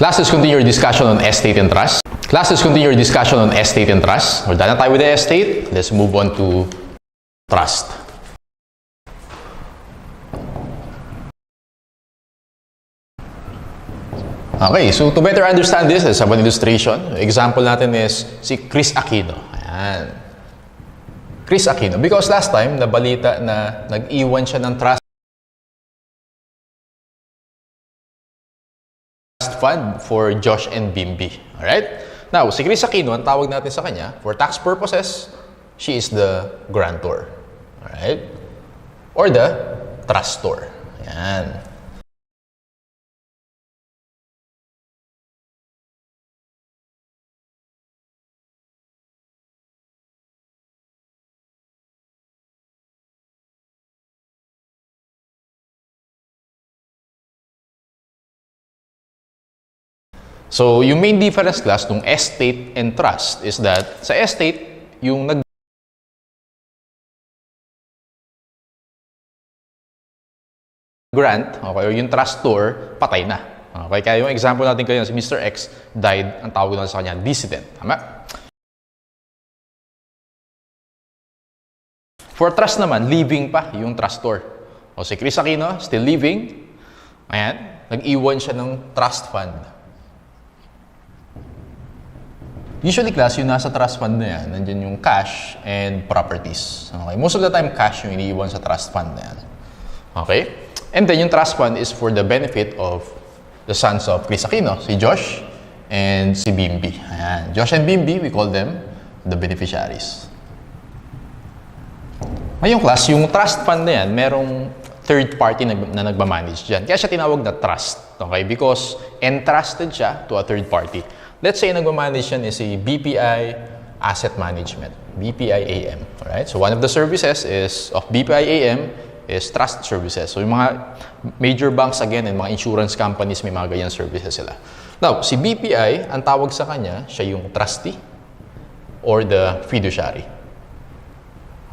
Class, let's continue your discussion on estate and trust. Class, let's continue your discussion on estate and trust. We're done na tayo with the estate. Let's move on to trust. Okay, so to better understand this, let's have an illustration. Example natin is si Chris Aquino. Ayan. Chris Aquino. Because last time, nabalita na nag-iwan siya ng trust fund for Josh and Bimby. Alright? Now, si Chris Aquino, ang tawag natin sa kanya, for tax purposes, she is the grantor. Alright? Or the trustor. Ayan. So, yung main difference class ng estate and trust is that sa estate, yung nag-grant, okay, or yung trustor, patay na. Okay, kaya yung example natin kayo, si Mr. X died, ang tawag natin sa kanya, decedent. Tama? For trust naman, living pa yung trustor. O si Chris Aquino, still living. Ayan, nag-iwan siya ng trust fund. Usually class, yung nasa trust fund na yan, nandyan yung cash and properties. Okay? Most of the time, cash yung iniiwan sa trust fund na yan. Okay? And then yung trust fund is for the benefit of the sons of Chris Aquino, si Josh and si Bimby. Ayan. Josh and Bimby, we call them the beneficiaries. Ngayong class, yung trust fund na yan, merong third party na nagmamanage dyan. Kaya siya tinawag na trust. Okay? Because entrusted siya to a third party. Let's say nagmamanage yan is si BPI Asset Management, BPI-AM. Alright? So one of the services of BPI-AM is trust services. So yung mga major banks again and mga insurance companies may mga ganyan services sila. Now, si BPI, ang tawag sa kanya, siya yung trustee or the fiduciary.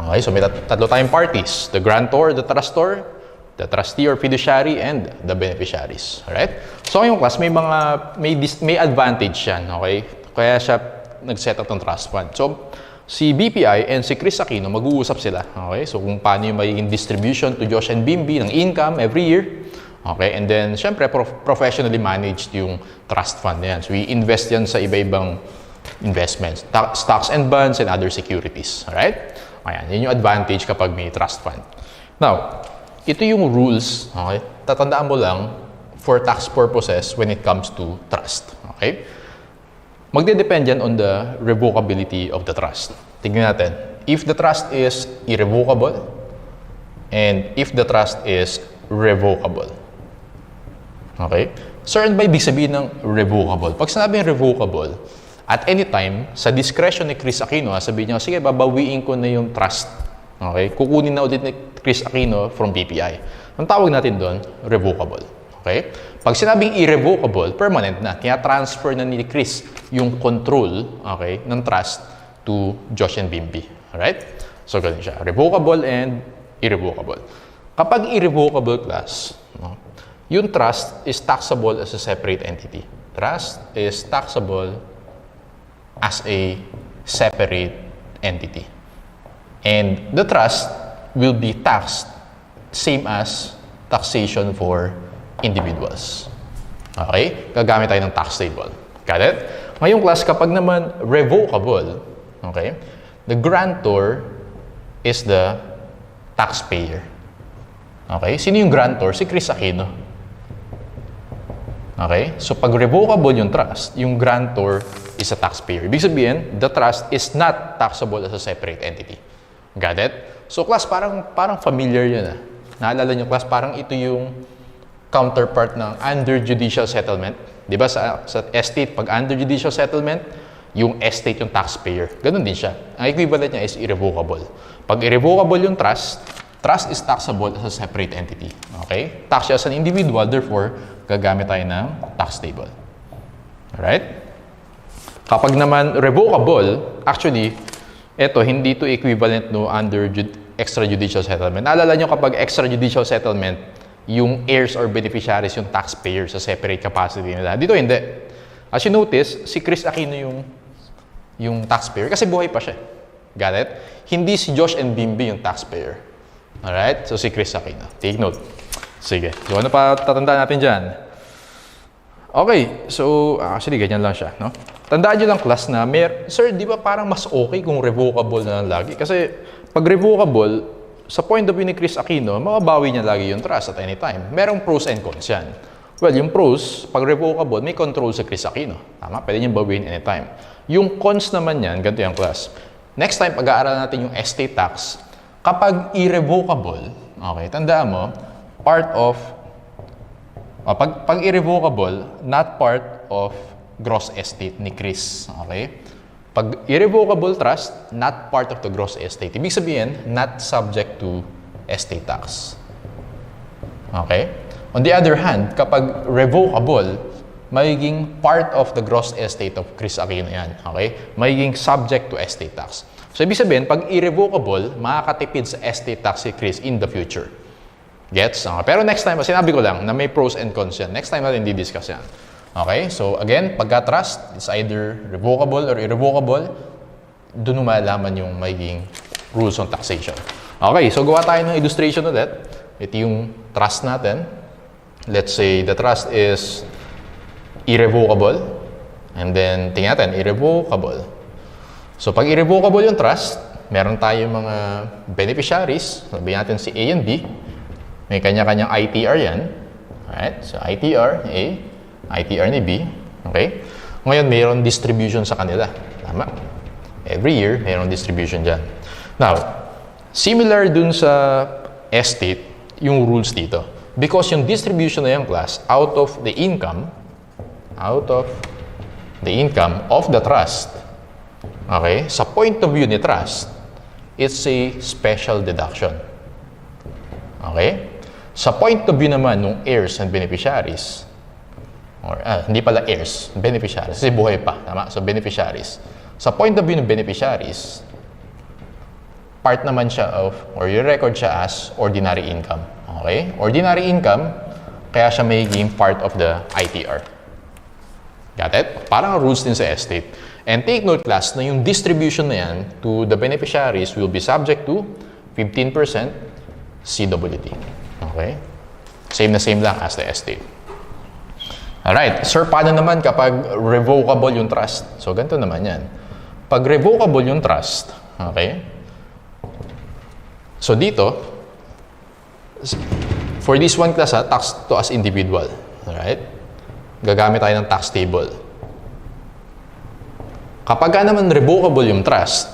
Okay? So may tatlo tayong parties. The grantor, the trustor, the trustee or fiduciary, and the beneficiaries. Alright? So, ngayong class, may advantage yan. Okay? Kaya siya nag-set up ng trust fund. So, si BPI and si Chris Aquino, mag-uusap sila. Okay? So, kung paano yung magiging distribution to Josh and Bimby ng income every year. Okay? And then, syempre, professionally managed yung trust fund na yan. So, i-invest yan sa iba-ibang investments. Stocks and bonds and other securities. Alright? Ayan. Yun yung advantage kapag may trust fund. Now, ito yung rules, okay? Tatandaan mo lang for tax purposes when it comes to trust, okay? Magde-depend yan on the revocability of the trust. Tingnan natin. If the trust is irrevocable and if the trust is revocable. Okay? Sir, ano ba ibig sabihin ng revocable? Pag sinabing revocable, at any time, sa discretion ni Chris Aquino, sabihin niya, sige, babawiin ko na yung trust. Okay? Kukunin na ulit ni Chris Aquino from BPI. Ang tawag natin doon, revocable. Okay? Pag sinabing irrevocable, permanent na. Tina-transfer na ni Chris yung control, okay, ng trust to Josh and Bimby. Alright? So, ganun siya. Revocable and irrevocable. Kapag irrevocable class, no, yung trust is taxable as a separate entity. Trust is taxable as a separate entity. And the trust will be taxed same as taxation for individuals. Okay? Gagamit tayo ng tax table. Got it? Ngayong class, kapag naman revocable, okay, the grantor is the taxpayer. Okay? Sino yung grantor? Si Chris Aquino. Okay? So, pag revocable yung trust, yung grantor is a taxpayer. Ibig sabihin, the trust is not taxable as a separate entity. Got it? So, class, parang familiar yun. Naalala nyo, class, parang ito yung counterpart ng under judicial settlement. Di ba sa estate, pag under judicial settlement, yung estate yung taxpayer. Ganun din siya. Ang equivalent niya is irrevocable. Pag irrevocable yung trust is taxable as a separate entity. Okay? Tax siya as an individual, therefore, gagamit tayo ng tax table. Alright? Kapag naman revocable, actually, ito, hindi to equivalent no under extrajudicial settlement. Naalala nyo kapag extrajudicial settlement, yung heirs or beneficiaries yung taxpayers sa separate capacity nila. Dito hindi. As you notice, si Chris Aquino yung taxpayer kasi buhay pa siya. Got it? Hindi si Josh and Bimby yung taxpayer. Alright? So si Chris Aquino. Take note. Sige. So ano pa tatandaan natin dyan? Okay. So actually ganyan lang siya. No? Tandaan nyo lang class na, sir, di ba parang mas okay kung revocable na lang lagi? Kasi pag revocable, sa point of view ni Chris Aquino, makabawi niya lagi yung trust at any time. Merong pros and cons yan. Well, yung pros, pag revocable, may control sa Chris Aquino. Tama? Pwede niyang bawiin anytime. Yung cons naman yan, ganito yung class. Next time, pag-aaralan natin yung estate tax, kapag irrevocable, okay, tandaan mo, part of, pag irrevocable, not part of gross estate ni Chris. Okay? Pag irrevocable trust, not part of the gross estate. Ibig sabihin, not subject to estate tax. Okay? On the other hand, kapag revocable, magiging part of the gross estate of Chris Aquino yan. Okay? Magiging subject to estate tax. So, ibig sabihin, pag irrevocable, makakatipid sa estate tax si Chris in the future. Gets? Pero next time, sinabi ko lang na may pros and cons yan. Next time natin di-discuss yan. Okay? So, again, pagka-trust, it's either revocable or irrevocable. Doon malalaman yung magiging rules on taxation. Okay, so gawa tayo ng illustration ulit. Ito yung trust natin. Let's say the trust is irrevocable. And then, tingnan natin, irrevocable. So, pag irrevocable yung trust, meron tayong mga beneficiaries. Sabihin natin si A and B. May kanya-kanyang ITR yan. Alright? So, ITR ni A, ITR ni B. Okay? Ngayon, mayroon distribution sa kanila. Tama? Every year, mayroon distribution dyan. Now, similar dun sa estate, yung rules dito. Because yung distribution na yung class, out of the income of the trust, okay, sa point of view ni trust, it's a special deduction. Okay? Sa point of view naman ng heirs and beneficiaries, or hindi pala heirs, beneficiaries, kasi buhay pa, tama? So, beneficiaries. Sa point of view ng beneficiaries, part naman siya of, or yung record siya as ordinary income. Okay? Ordinary income, kaya siya magiging part of the ITR. Got it? Parang rules din sa estate. And take note class na yung distribution na yan to the beneficiaries will be subject to 15% CWT. Okay? Same na same lang as the estate. Alright. Sir, paano naman kapag revocable yung trust? So, ganito naman yan. Pag revocable yung trust, okay? So, dito, for this one class, tax to as individual. Alright? Gagamit tayo ng tax table. Kapag naman revocable yung trust,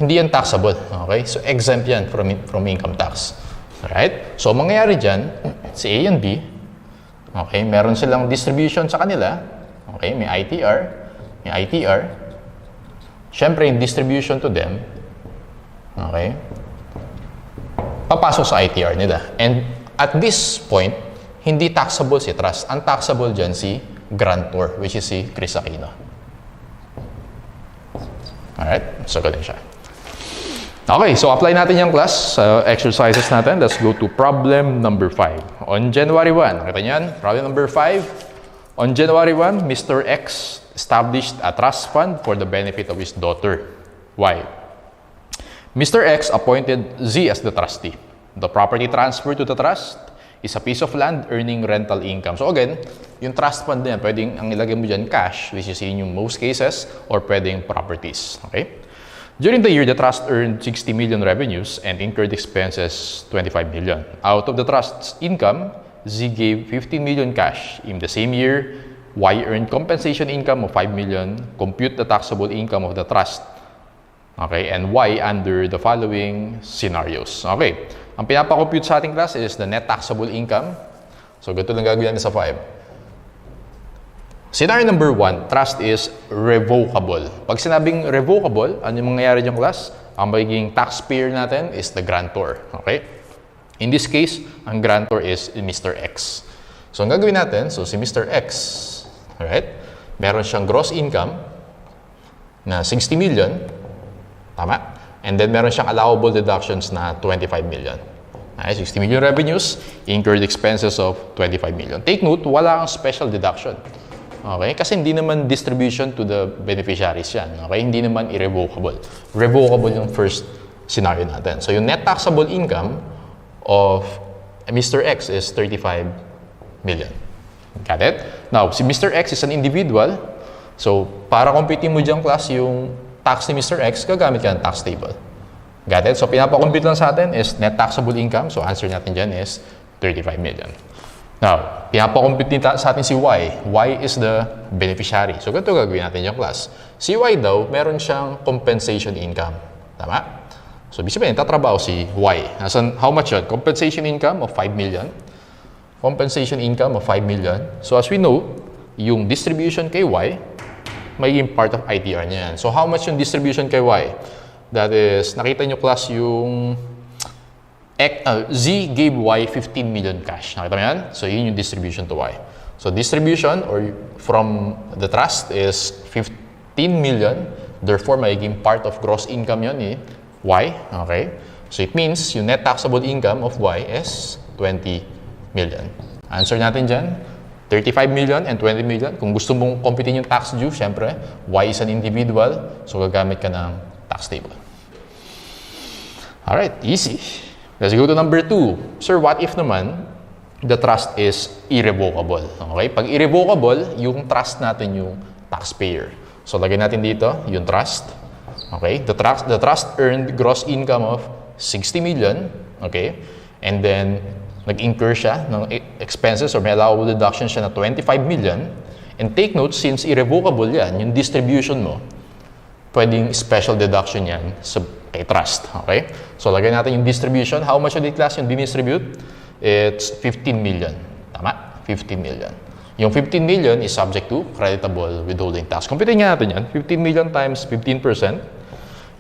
hindi yan taxable. Okay? So, exempt yan from income tax. Alright? So, mangyayari dyan, si A and B, okay, meron silang distribution sa kanila. Okay, may ITR. Siyempre, yung distribution to them, okay, papasok sa ITR nila. And at this point, hindi taxable si trust. Ang taxable dyan si grantor, which is si Chris Aquino. Alright, so ganun siya. Okay, so apply natin yung class exercises natin. Let's go to problem number 5. On January 1, nakita niyan? Problem number 5. On January 1, Mr. X established a trust fund for the benefit of his daughter. Why? Mr. X appointed Z as the trustee. The property transferred to the trust is a piece of land earning rental income. So again, yung trust fund na yan, pwedeng ang ilagay mo dyan cash, which is in yung most cases, or pwedeng properties. Okay? During the year, the trust earned 60 million revenues and incurred expenses 25 million. Out of the trust's income, Z gave 15 million cash. In the same year, Y earned compensation income of 5 million. Compute the taxable income of the trust. Okay, and Y under the following scenarios. Okay, ang pinapakompute sa ating class is the net taxable income. So, ganito lang gagawin natin sa 5. Scenario number 1, trust is revocable. Pag sinabing revocable, ano yung mangyayari dyan class? Ang magiging taxpayer natin is the grantor. Okay? In this case, ang grantor is Mr. X. So, ang gagawin natin, so si Mr. X, alright, meron siyang gross income na 60 million. Tama? And then, meron siyang allowable deductions na 25 million. Ay, 60 million revenues, incurred expenses of 25 million. Take note, wala kang special deduction. Okay? Kasi hindi naman distribution to the beneficiaries yan. Okay? Hindi naman irrevocable. Revocable yung first scenario natin. So, yung net taxable income of Mr. X is 35 million. Got it? Now, si Mr. X is an individual. So, para computing mo dyan, class, yung tax ni Mr. X, gagamit ka ng tax table. Got it? So, pinapakompute lang sa atin is net taxable income. So, answer natin dyan is 35 million. Now, pinapakompute sa atin si Y. Y is the beneficiary. So, ganito gagawin natin yung class. Si Y daw, meron siyang compensation income. Tama? So, ibig sabihin, tatrabaho si Y. How much yun? Compensation income of 5 million. Compensation income of 5 million. So, as we know, yung distribution kay Y, magiging part of ITR niya yan. So, how much yung distribution kay Y? That is, nakita nyo class yung Z gave Y 15 million cash. Nakita mo yan? So, yun yung distribution to Y. So, distribution or from the trust is 15 million. Therefore, magiging part of gross income yun eh. Y, okay? So, it means yung net taxable income of Y is 20 million. Answer natin dyan, 35 million and 20 million. Kung gusto mong computin yung tax due, syempre, Y is an individual, so gagamit ka ng tax table. Alright, easy. Let's go to number 2. Sir, what if naman the trust is irrevocable? Okay? Pag irrevocable, yung trust natin yung taxpayer. So, lagay natin dito yung trust. Okay? The trust earned gross income of 60 million. Okay? And then, nag-incur siya ng expenses or may allowable deduction siya na 25 million. And take note, since irrevocable yan, yung distribution mo, pwedeng special deduction yan sa kay trust. Okay? So, lagay natin yung distribution. How much of the class yung dinistribute? It's 15 million. Tama? 15 million. Yung 15 million is subject to creditable withholding tax. Computin nga natin yan. 15 million times 15%.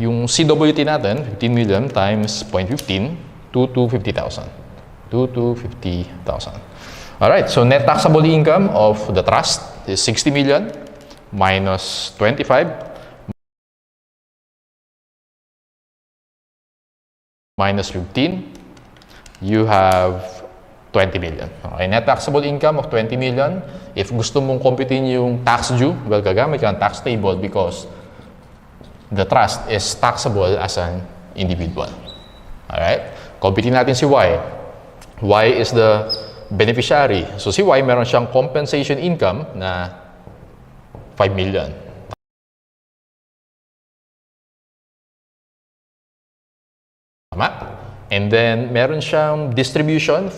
Yung CWT natin, 15 million times 0.15, 250,000. 250,000. Alright, so net taxable income of the trust is 60 million minus 25 minus 15. You have 20 million. Okay, net taxable income of 20 million. If gusto mong computin yung tax due, well, gagamit ka ng tax table because the trust is taxable as an individual. Alright? Computin natin si Y. Y is the beneficiary. So, si Y meron siyang compensation income na 5 million. Tama? And then, meron siyang distribution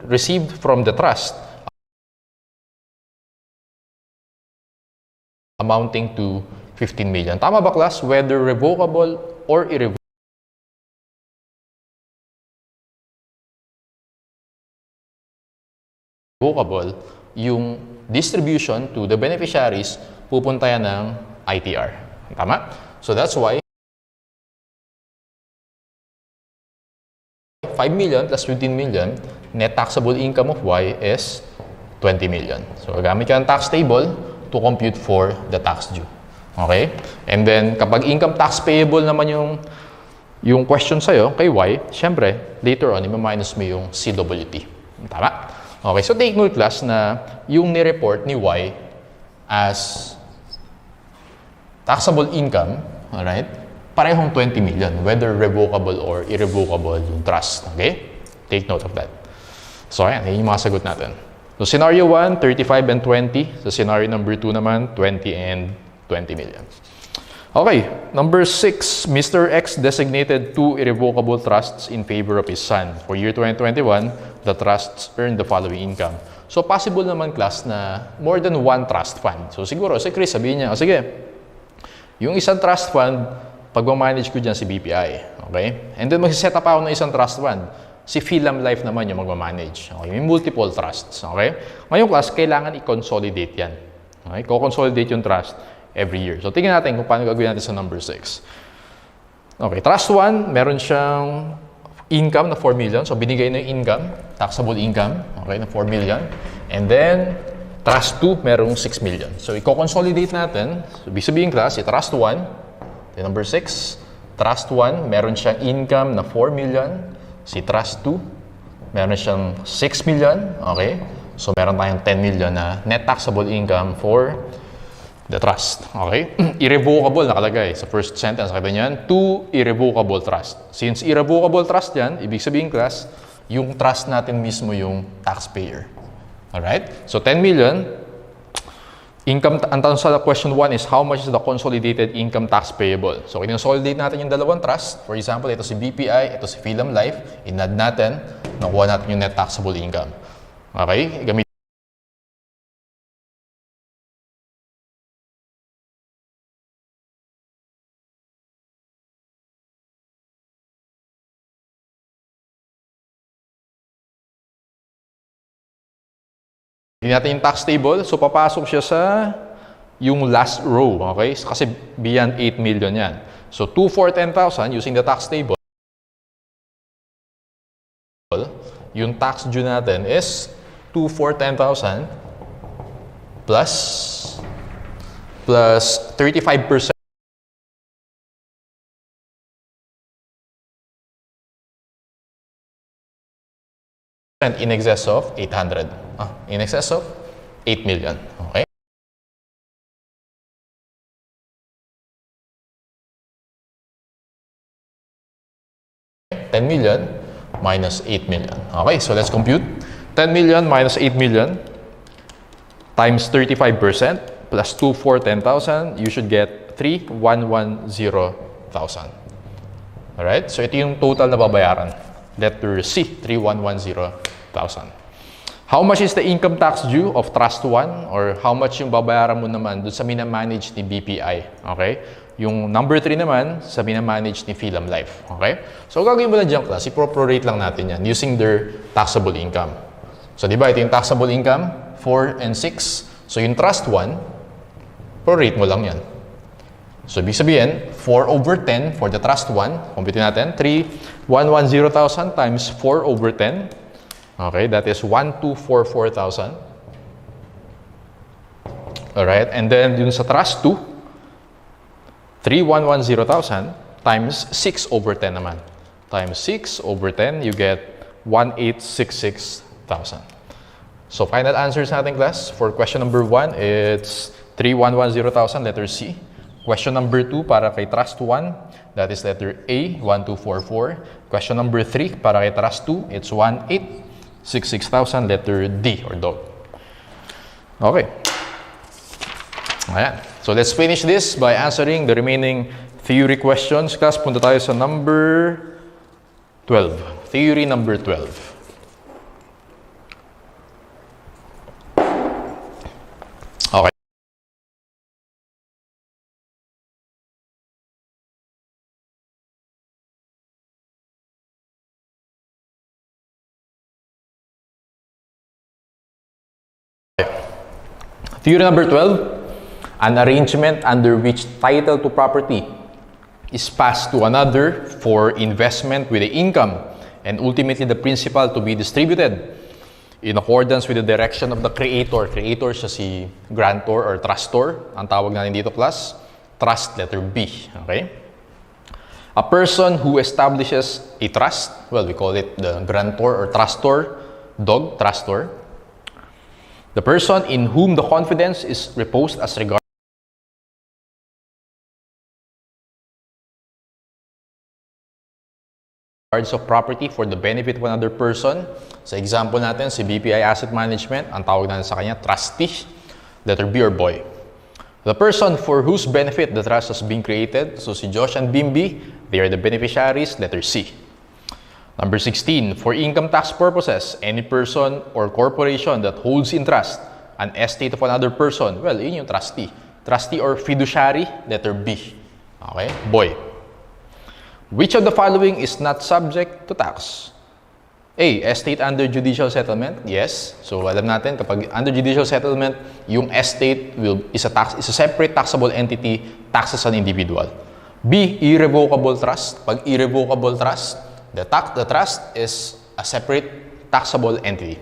received from the trust amounting to 15 million. Tama ba, class? Whether revocable or irrevocable. Yung distribution to the beneficiaries, pupunta yan ng ITR. Tama? So, that's why 5 million plus 15 million, net taxable income of Y is 20 million. So, gagamit ka ng tax table to compute for the tax due. Okay? And then, kapag income tax payable naman yung question sa'yo, kay Y, syempre, later on, i-minus mo yung CWT. Tama? Okay, so take note, class, na yung ni-report ni Y as taxable income, alright, parehong 20 million, whether revocable or irrevocable yung trust. Okay? Take note of that. So, ayan, yun yung mga sagot natin. So, scenario 1, 35 and 20. So, scenario number 2 naman, 20 and 20 million. Okay, number 6, Mr. X designated 2 irrevocable trusts in favor of his son. For year 2021, the trusts earned the following income. So, possible naman, class, na more than one trust fund. So, siguro, si Chris, sabihin niya, sige, yung isang trust fund, pag-manage ko dyan si BPI. Okay? And then, mag-set up ako ng isang trust fund. Si Philam Life naman yung mag-manage. Okay? May multiple trusts. Okay? Ngayon, class, kailangan i-consolidate yan. Okay? Co-consolidate yung trust every year. So, tingnan natin kung paano gagawin natin sa number 6. Okay, trust 1, meron siyang income na 4 million. So, binigay na yung income, taxable income, okay, na 4 million. And then, trust 2, merong 6 million. So, i-consolidate natin. So, ibig sabihin, class, trust 1, number 6, trust 1, meron siyang income na 4 million. Si Trust 2, meron siyang 6 million. Okay? So, meron tayong 10 million na net taxable income for the trust. Okay? Irrevocable nakalagay sa first sentence. Nakita niyo yan? 2 irrevocable trust. Since irrevocable trust yan, ibig sabihin class, yung trust natin mismo yung taxpayer. Alright? So, 10 million. Income, ang tanong sa question 1 is how much is the consolidated income tax payable? So, kinonsolidate natin yung dalawang trust. For example, ito si BPI, ito si Philam Life. In-add natin, nakuha natin yung net taxable income. Okay? Gamitin natin yung tax table. So, papasok siya sa yung last row. Okay? Kasi beyond 8 million yan. So, 2 for 10,000 using the tax table. Yung tax due natin is 2 for 10,000 plus 35% in excess of 800. In excess of 8 million. Okay? $10 million minus 8 million. Okay, so let's compute. 10 million minus 8 million times 35% plus 2 for 10,000, you should get 3,110,000. Alright, so ito yung total na babayaran. Letter C, 3,110,000. How much is the income tax due of Trust 1? Or how much yung babayaran mo naman doon sa minamanage ni BPI? Okay? Yung number 3 naman sa minamanage ni Philam Life. Okay? So, gagawin mo lang dyan, class. I-prorate lang natin yan using their taxable income. So, di ba? Ito yung taxable income, 4 and 6. So, yung Trust 1, prorate mo lang yan. So, ibig sabihin, 4 over 10 for the Trust 1. Compute natin. 3,110,000 times 4 over 10. Okay, that is 1,244,000. Alright, and then yun sa Trust 2, 3,110,000 times 6 over 10 naman. Times 6 over 10, you get 1,866,000. So, final answers natin, class. For question number 1, it's 3,110,000, letter C. Question number 2 para kay Trust 1, that is letter A, 1,244. Question number 3 para kay Trust 2, it's 1,866,000, letter D or dog. Okay. Ayan. So, let's finish this by answering the remaining theory questions. Class, punta tayo sa number 12. Theory number 12. Okay. Theory number 12. An arrangement under which title to property is passed to another for investment with the income and ultimately the principal to be distributed in accordance with the direction of the creator. Creator siya si grantor or trustor. Ang tawag natin dito, class, trust, letter B. Okay? A person who establishes a trust, well, we call it the grantor or trustor, dog, trustor. The person in whom the confidence is reposed as regards of property for the benefit of another person. Sa example natin, si BPI Asset Management, ang tawag natin sa kanya, trustee, letter B or boy. The person for whose benefit the trust has been created, so si Josh and Bimby, they are the beneficiaries, letter C. Number 16, for income tax purposes, any person or corporation that holds in trust an estate of another person, well, yun yung trustee. Trustee or fiduciary, letter B. Okay, boy. Which of the following is not subject to tax? A. Estate under judicial settlement. Yes. So, alam natin, kapag under judicial settlement, yung estate is a separate taxable entity, taxed as an individual. B. Irrevocable trust. Pag irrevocable trust, the trust is a separate taxable entity.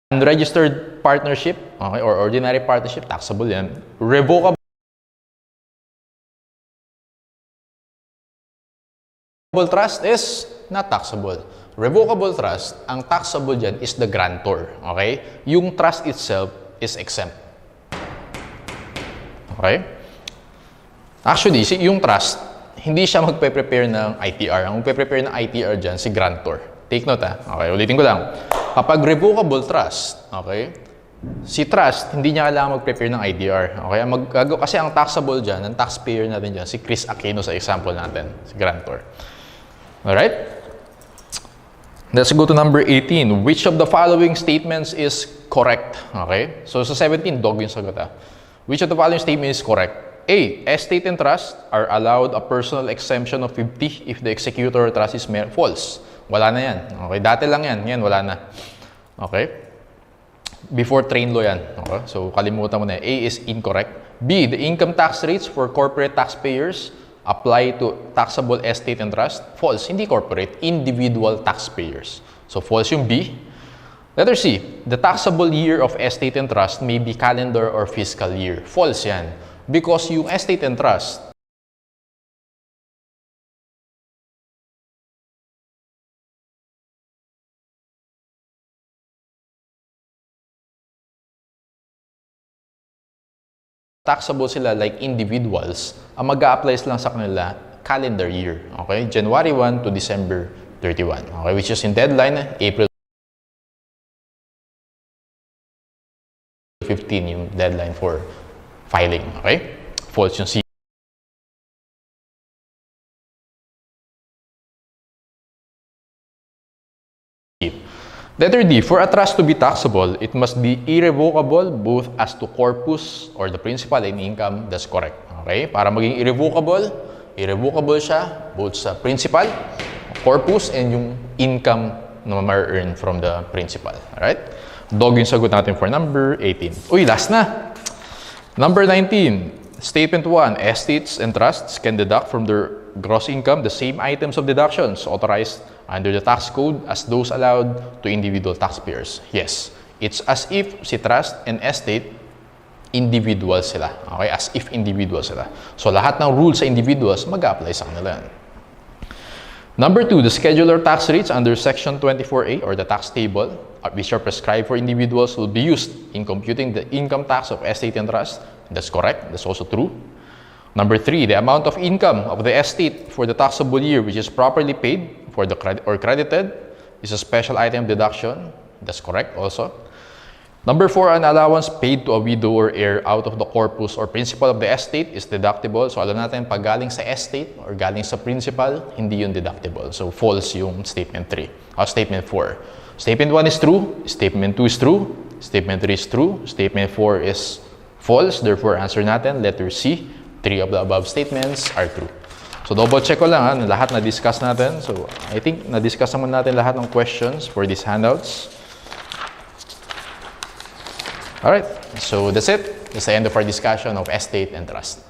Unregistered partnership, okay, or ordinary partnership, taxable yan. Revocable trust is not taxable. Revocable trust, ang taxable dyan is the grantor. Okay? Yung trust itself is exempt. Okay? Actually, yung trust, hindi siya magpe-prepare ng ITR. Ang magpe-prepare ng ITR dyan, si grantor. Take note ha. Okay, ulitin ko lang. Kapag revocable trust, okay, si trust, hindi niya kailangan mag-prepare ng ITR. Okay? Kasi ang taxable dyan, ang taxpayer natin dyan, si Chris Aquino sa example natin, si grantor. Alright? Let's go to number 18. Which of the following statements is correct? Okay? So sa 17, dog yung sagot ha. Which of the following statement is correct? A. Estate and trust are allowed a personal exemption of 50 if the executor or trust is false. Wala na yan. Okay? Dati lang yan. Yan, wala na. Okay? Before train law yan. Okay? So, kalimutan mo na. A is incorrect. B. The income tax rates for corporate taxpayers apply to taxable estate and trust. False. Hindi corporate. Individual taxpayers. So, false yung B. Letter C. The taxable year of estate and trust may be calendar or fiscal year. False yan. Because yung estate and trust, taxable sila like individuals, ang mag-a-apply lang sa kanila calendar year. Okay? January 1 to December 31. Okay? Which is in deadline, April 15 yung deadline for filing. Okay? False yung C. Letter D, for a trust to be taxable, it must be irrevocable both as to corpus or the principal and income. That's correct. Okay? Para maging irrevocable siya both sa principal, corpus, and yung income na ma-earn from the principal. Alright? Dog yung sagot natin for number 18. Uy, last na! Number 19, Statement 1, estates and trusts can deduct from their gross income the same items of deductions authorized under the tax code as those allowed to individual taxpayers. Yes, it's as if si trust and estate, individual sila. Okay, as if individual sila. So lahat ng rules sa individuals mag-apply sa kanila. Number 2, the scheduler tax rates under Section 24A or the tax table, which are prescribed for individuals, will be used in computing the income tax of estate and trust. That's correct. That's also true. Number 3, the amount of income of the estate for the taxable year which is properly paid for the credited is a special item deduction. That's correct also. Number 4, an allowance paid to a widow or heir out of the corpus or principal of the estate is deductible. So alam natin, pag galing sa estate or galing sa principal, hindi yun deductible. So false yung statement 3. Or statement 4. Statement 1 is true. Statement 2 is true. Statement 3 is true. Statement 4 is false. Therefore, answer natin, letter C. 3 of the above statements are true. So double check ko lang ha, lahat na-discuss natin. So I think na-discuss naman natin lahat ng questions for these handouts. Alright, so that's it. That's the end of our discussion of estate and trust.